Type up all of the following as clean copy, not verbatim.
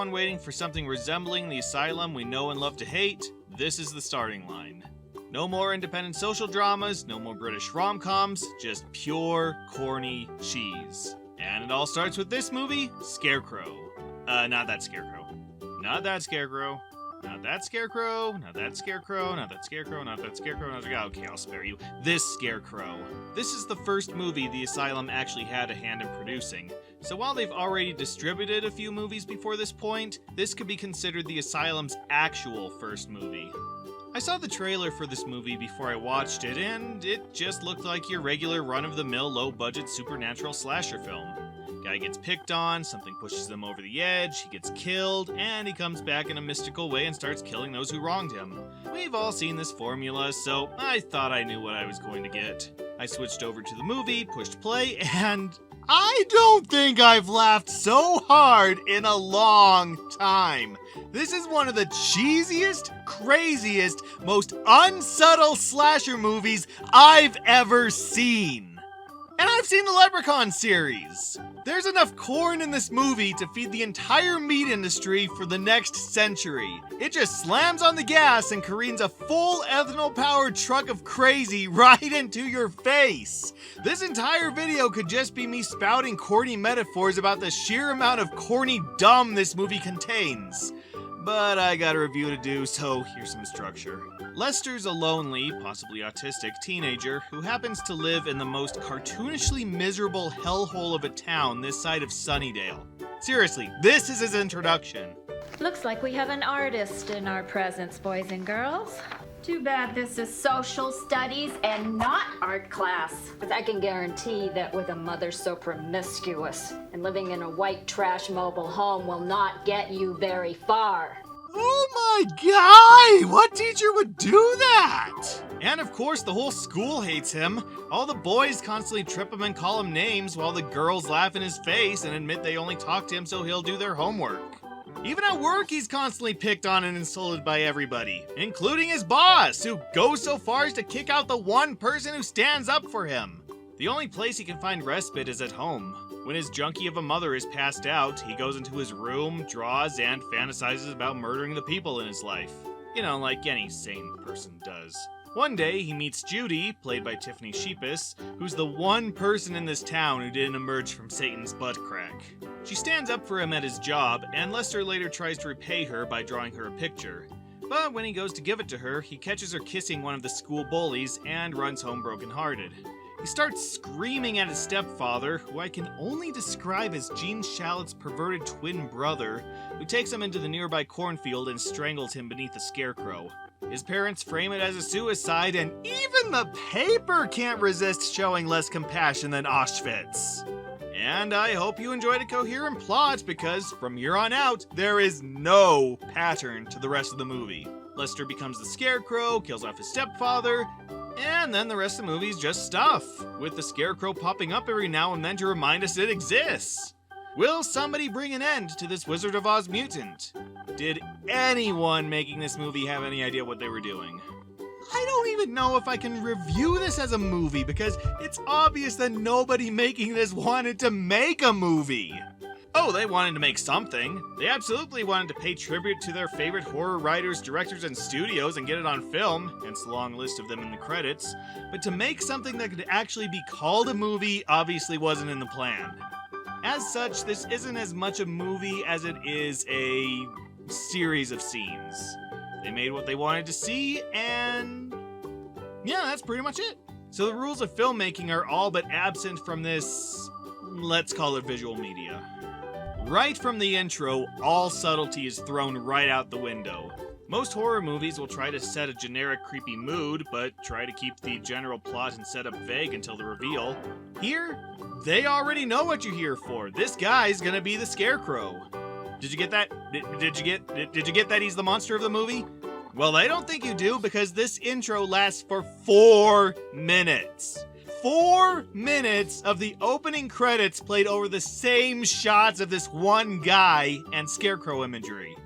everyone waiting for something resembling the Asylum we know and love to hate, this is the starting line. No more independent social dramas, no more British rom-coms, just pure, corny cheese. And it all starts with this movie, Scarecrow. Not that Scarecrow. Not that Scarecrow. Not that Scarecrow. Not that Scarecrow. Not that Scarecrow. Not that Scarecrow. Okay, I'll spare you. This Scarecrow. This is the first movie the Asylum actually had a hand in producing. So while they've already distributed a few movies before this point, this could be considered the Asylum's actual first movie. I saw the trailer for this movie before I watched it, and it just looked like your regular run-of-the-mill, low-budget supernatural slasher film. Guy gets picked on, something pushes him over the edge, he gets killed, and he comes back in a mystical way and starts killing those who wronged him. We've all seen this formula, so I thought I knew what I was going to get. I switched over to the movie, pushed play, and I don't think I've laughed so hard in a long time. This is one of the cheesiest, craziest, most unsubtle slasher movies I've ever seen. And I've seen the Leprechaun series. There's enough corn in this movie to feed the entire meat industry for the next century. It just slams on the gas and careens a full ethanol-powered truck of crazy right into your face. This entire video could just be me spouting corny metaphors about the sheer amount of corny dumb this movie contains. But I got a review to do, so here's some structure. Lester's a lonely, possibly autistic teenager who happens to live in the most cartoonishly miserable hellhole of a town this side of Sunnydale. Seriously, this is his introduction. Looks like we have an artist in our presence, boys and girls. Too bad this is social studies and not art class. Because I can guarantee that with a mother so promiscuous and living in a white trash mobile home will not get you very far. Oh my god! What teacher would do that? And of course, the whole school hates him. All the boys constantly trip him and call him names while the girls laugh in his face and admit they only talk to him so he'll do their homework. Even at work, he's constantly picked on and insulted by everybody, including his boss, who goes so far as to kick out the one person who stands up for him. The only place he can find respite is at home. When his junkie of a mother is passed out, he goes into his room, draws, and fantasizes about murdering the people in his life. You know, like any sane person does. One day, he meets Judy, played by Tiffany Sheepus, who's the one person in this town who didn't emerge from Satan's butt crack. She stands up for him at his job, and Lester later tries to repay her by drawing her a picture. But when he goes to give it to her, he catches her kissing one of the school bullies and runs home brokenhearted. He starts screaming at his stepfather, who I can only describe as Gene Shalit's perverted twin brother, who takes him into the nearby cornfield and strangles him beneath a scarecrow. His parents frame it as a suicide, and even the paper can't resist showing less compassion than Auschwitz. And I hope you enjoyed a coherent plot, because from here on out, there is no pattern to the rest of the movie. Lester becomes the Scarecrow, kills off his stepfather, and then the rest of the movie is just stuff, with the Scarecrow popping up every now and then to remind us it exists. Will somebody bring an end to this Wizard of Oz mutant? Did anyone making this movie have any idea what they were doing? I don't even know if I can review this as a movie, because it's obvious that nobody making this wanted to make a movie. Oh, they wanted to make something. They absolutely wanted to pay tribute to their favorite horror writers, directors, and studios and get it on film, hence the long list of them in the credits. But to make something that could actually be called a movie obviously wasn't in the plan. As such, this isn't as much a movie as it is a series of scenes. They made what they wanted to see, and yeah, that's pretty much it. So the rules of filmmaking are all but absent from this, let's call it visual media. Right from the intro, all subtlety is thrown right out the window. Most horror movies will try to set a generic creepy mood, but try to keep the general plot and setup vague until the reveal. Here, they already know what you're here for. This guy's gonna be the Scarecrow. Did you get that? Did you get that he's the monster of the movie? Well, I don't think you do, because this intro lasts for 4 minutes. 4 minutes of the opening credits played over the same shots of this one guy and Scarecrow imagery.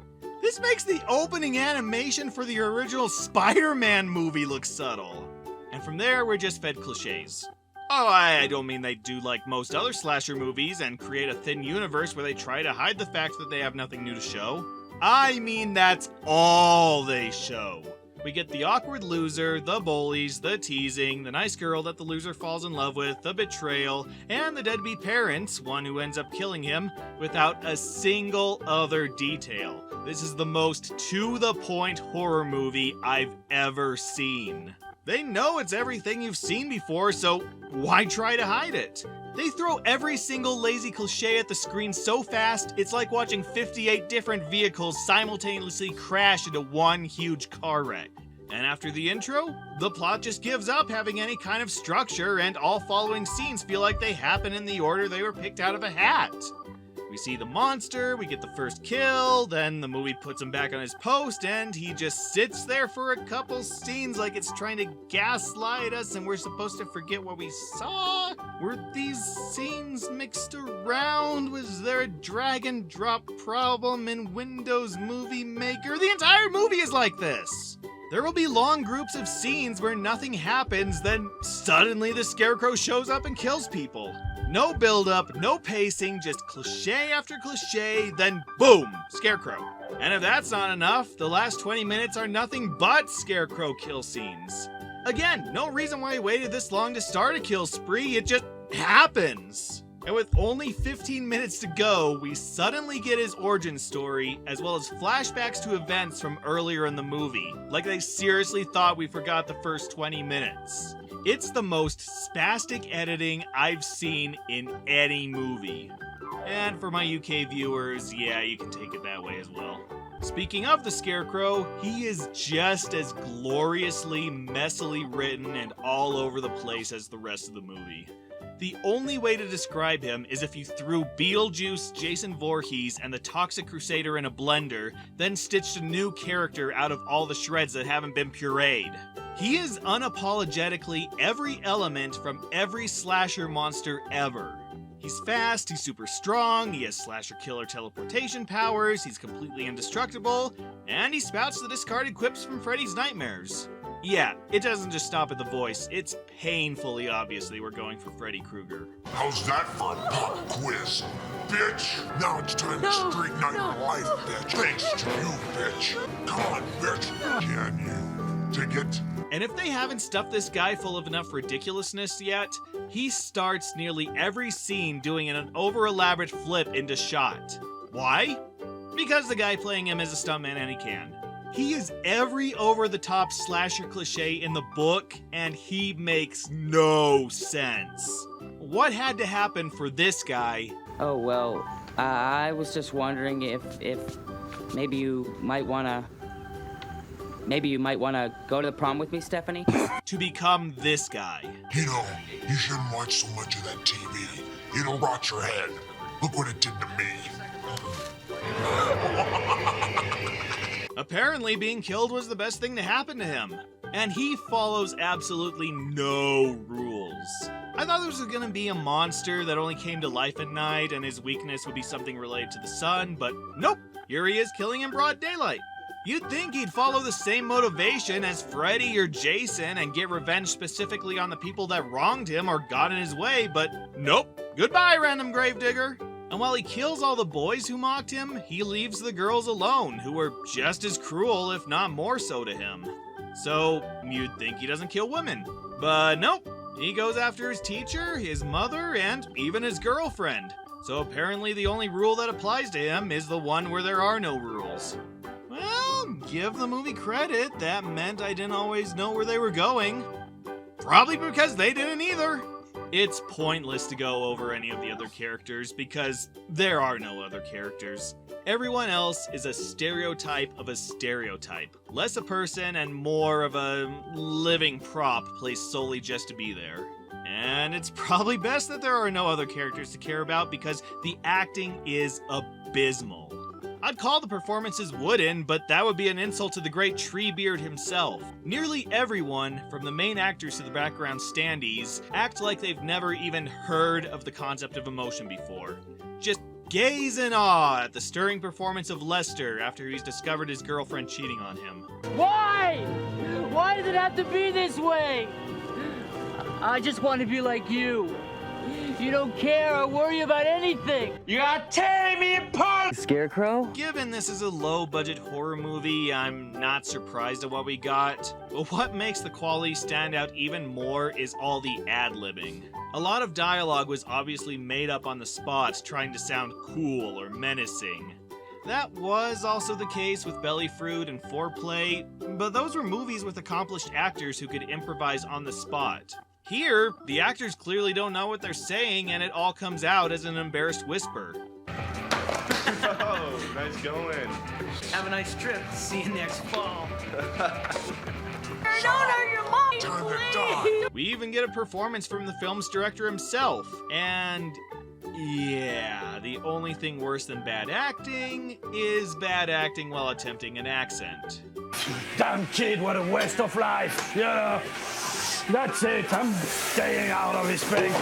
This makes the opening animation for the original Spider-Man movie look subtle. And from there, we're just fed cliches. Oh, I don't mean they do like most other slasher movies and create a thin universe where they try to hide the fact that they have nothing new to show. I mean that's all they show. We get the awkward loser, the bullies, the teasing, the nice girl that the loser falls in love with, the betrayal, and the deadbeat parents, one who ends up killing him, without a single other detail. This is the most to-the-point horror movie I've ever seen. They know it's everything you've seen before, so why try to hide it? They throw every single lazy cliche at the screen so fast, it's like watching 58 different vehicles simultaneously crash into one huge car wreck. And after the intro, the plot just gives up having any kind of structure, and all following scenes feel like they happen in the order they were picked out of a hat. We see the monster, we get the first kill, then the movie puts him back on his post, and he just sits there for a couple scenes like it's trying to gaslight us and we're supposed to forget what we saw? Were these scenes mixed around? Was there a drag and drop problem in Windows Movie Maker? The entire movie is like this! There will be long groups of scenes where nothing happens, then suddenly the Scarecrow shows up and kills people. No build-up, no pacing, just cliche after cliche, then boom, Scarecrow. And if that's not enough, the last 20 minutes are nothing but Scarecrow kill scenes. Again, no reason why he waited this long to start a kill spree, it just happens. And with only 15 minutes to go, we suddenly get his origin story, as well as flashbacks to events from earlier in the movie. Like they seriously thought we forgot the first 20 minutes. It's the most spastic editing I've seen in any movie. And for my UK viewers, yeah, you can take it that way as well. Speaking of the Scarecrow, he is just as gloriously, messily written and all over the place as the rest of the movie. The only way to describe him is if you threw Beetlejuice, Jason Voorhees, and the Toxic Crusader in a blender, then stitched a new character out of all the shreds that haven't been pureed. He is unapologetically every element from every slasher monster ever. He's fast, he's super strong, he has slasher killer teleportation powers, he's completely indestructible, and he spouts the discarded quips from Freddy's nightmares. Yeah, it doesn't just stop at the voice, it's painfully obvious they were going for Freddy Krueger. How's that for a pop quiz, bitch? Now it's time to straighten out your life, bitch. Thanks to you, bitch. Come on, bitch. Can you take it? And if they haven't stuffed this guy full of enough ridiculousness yet, he starts nearly every scene doing an over-elaborate flip into shot. Why? Because the guy playing him is a stuntman and he can. He is every over-the-top slasher cliche in the book, and he makes no sense. What had to happen for this guy? Oh, well, I was just wondering if maybe you might wanna go to the prom with me, Stephanie? To become this guy. You know, you shouldn't watch so much of that TV. It'll rot your head. Look what it did to me. Apparently, being killed was the best thing to happen to him. And he follows absolutely no rules. I thought there was gonna be a monster that only came to life at night and his weakness would be something related to the sun, but nope, here he is killing in broad daylight. You'd think he'd follow the same motivation as Freddy or Jason and get revenge specifically on the people that wronged him or got in his way, but nope. Goodbye, random gravedigger. And while he kills all the boys who mocked him, he leaves the girls alone, who were just as cruel, if not more so, to him. So, you'd think he doesn't kill women. But nope, he goes after his teacher, his mother, and even his girlfriend. So apparently the only rule that applies to him is the one where there are no rules. Well, give the movie credit, that meant I didn't always know where they were going. Probably because they didn't either. It's pointless to go over any of the other characters because there are no other characters. Everyone else is a stereotype of a stereotype. Less a person and more of a living prop placed solely just to be there. And it's probably best that there are no other characters to care about because the acting is abysmal. I'd call the performances wooden, but that would be an insult to the great Treebeard himself. Nearly everyone, from the main actors to the background standees, act like they've never even heard of the concept of emotion before. Just gaze in awe at the stirring performance of Lester after he's discovered his girlfriend cheating on him. Why? Why does it have to be this way? I just want to be like you. You don't care or worry about anything. You are tearing me apart! Scarecrow? Given this is a low-budget horror movie, I'm not surprised at what we got. But what makes the quality stand out even more is all the ad-libbing. A lot of dialogue was obviously made up on the spot, trying to sound cool or menacing. That was also the case with Belly Fruit and Foreplay, but those were movies with accomplished actors who could improvise on the spot. Here, the actors clearly don't know what they're saying, and it all comes out as an embarrassed whisper. Oh, nice going. Have a nice trip. See you next fall. Time to die. We even get a performance from the film's director himself, and yeah, the only thing worse than bad acting is bad acting while attempting an accent. Damn kid, what a waste of life. Yeah. That's it, I'm staying out of his face.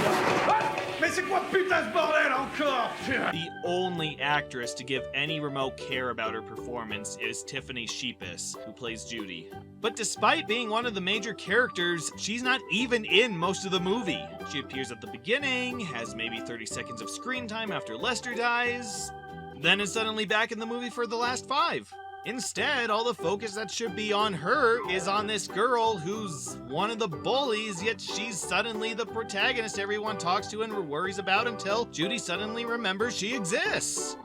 Mais c'est quoi putain ce bordel encore? The only actress to give any remote care about her performance is Tiffany Sheepis, who plays Judy. But despite being one of the major characters, she's not even in most of the movie. She appears at the beginning, has maybe 30 seconds of screen time after Lester dies, then is suddenly back in the movie for the last 5. Instead, all the focus that should be on her is on this girl who's one of the bullies, yet she's suddenly the protagonist everyone talks to and worries about until Judy suddenly remembers she exists.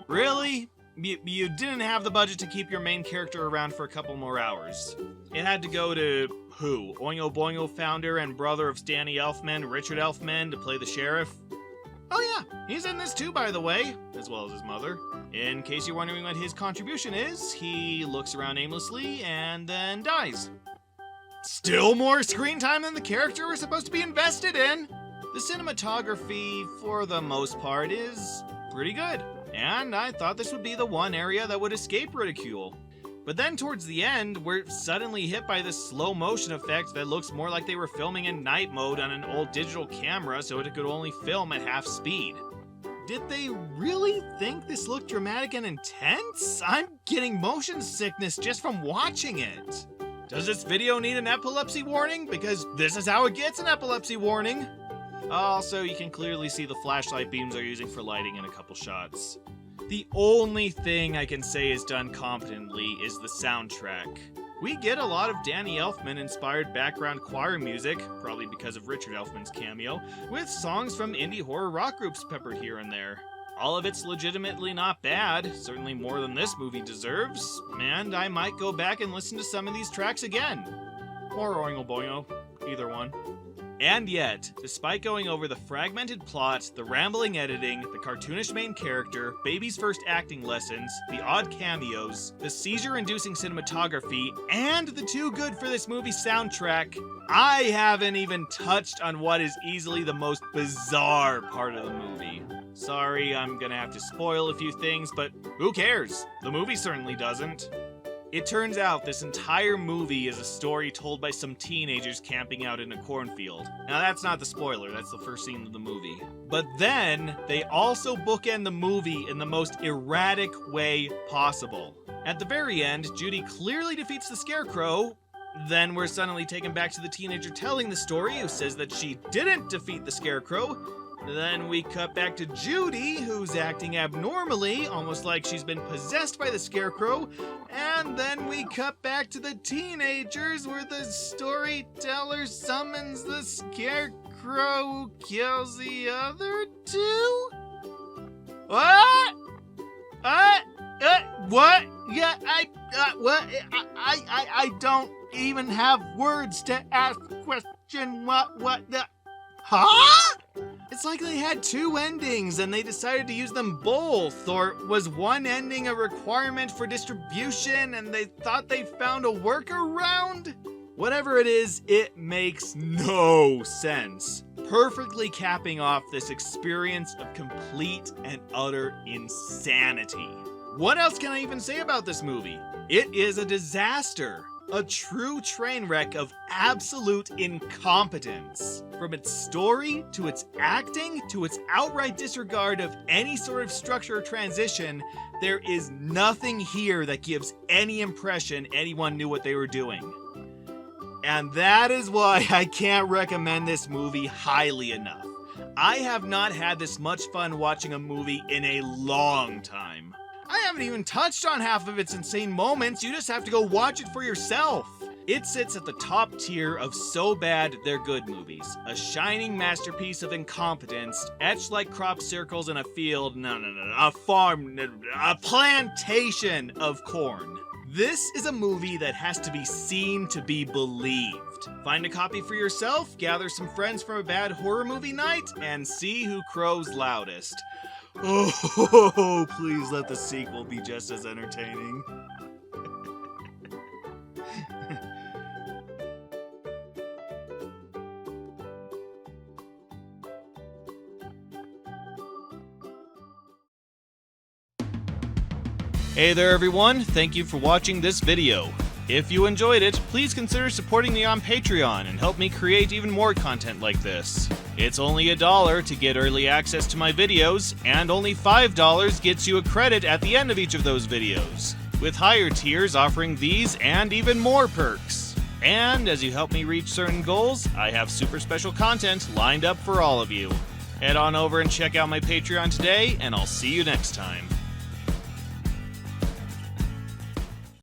Really? You didn't have the budget to keep your main character around for a couple more hours. It had to go to who? Oingo Boingo founder and brother of Stanley Elfman, Richard Elfman, to play the sheriff? Oh yeah, he's in this too, by the way, as well as his mother. In case you're wondering what his contribution is, he looks around aimlessly and then dies. Still more screen time than the character we're supposed to be invested in. The cinematography, for the most part, is pretty good, and I thought this would be the one area that would escape ridicule. But then towards the end, we're suddenly hit by this slow motion effect that looks more like they were filming in night mode on an old digital camera so it could only film at half speed. Did they really think this looked dramatic and intense? I'm getting motion sickness just from watching it. Does this video need an epilepsy warning? Because this is how it gets an epilepsy warning. Also, you can clearly see the flashlight beams they're using for lighting in a couple shots. The only thing I can say is done competently is the soundtrack. We get a lot of Danny Elfman-inspired background choir music, probably because of Richard Elfman's cameo, with songs from indie horror rock groups peppered here and there. All of it's legitimately not bad, certainly more than this movie deserves, and I might go back and listen to some of these tracks again. Or Oingo Boingo, either one. And yet, despite going over the fragmented plot, the rambling editing, the cartoonish main character, Baby's first acting lessons, the odd cameos, the seizure-inducing cinematography, and the too good for this movie soundtrack, I haven't even touched on what is easily the most bizarre part of the movie. Sorry, I'm gonna have to spoil a few things, but who cares? The movie certainly doesn't. It turns out this entire movie is a story told by some teenagers camping out in a cornfield. Now that's not the spoiler, that's the first scene of the movie. But then, they also bookend the movie in the most erratic way possible. At the very end, Judy clearly defeats the Scarecrow. Then we're suddenly taken back to the teenager telling the story who says that she didn't defeat the Scarecrow. Then we cut back to Judy, who's acting abnormally, almost like she's been possessed by the Scarecrow. And then we cut back to the teenagers, where the storyteller summons the Scarecrow who kills the other two? What? What? Yeah, I don't even have words to ask the question. Huh? It's like they had two endings and they decided to use them both, or was one ending a requirement for distribution and they thought they found a workaround? Whatever it is, it makes no sense, perfectly capping off this experience of complete and utter insanity. What else can I even say about this movie? It is a disaster. A true train wreck of absolute incompetence. From its story, to its acting, to its outright disregard of any sort of structure or transition, there is nothing here that gives any impression anyone knew what they were doing. And that is why I can't recommend this movie highly enough. I have not had this much fun watching a movie in a long time. I haven't even touched on half of its insane moments, you just have to go watch it for yourself. It sits at the top tier of so bad they're good movies. A shining masterpiece of incompetence, etched like crop circles in a field, a farm, a plantation of corn. This is a movie that has to be seen to be believed. Find a copy for yourself, gather some friends from a bad horror movie night, and see who crows loudest. Oh, please let the sequel be just as entertaining. Hey there everyone, thank you for watching this video. If you enjoyed it, please consider supporting me on Patreon and help me create even more content like this. It's only $1 to get early access to my videos, and only $5 gets you a credit at the end of each of those videos, with higher tiers offering these and even more perks. And as you help me reach certain goals, I have super special content lined up for all of you. Head on over and check out my Patreon today, and I'll see you next time.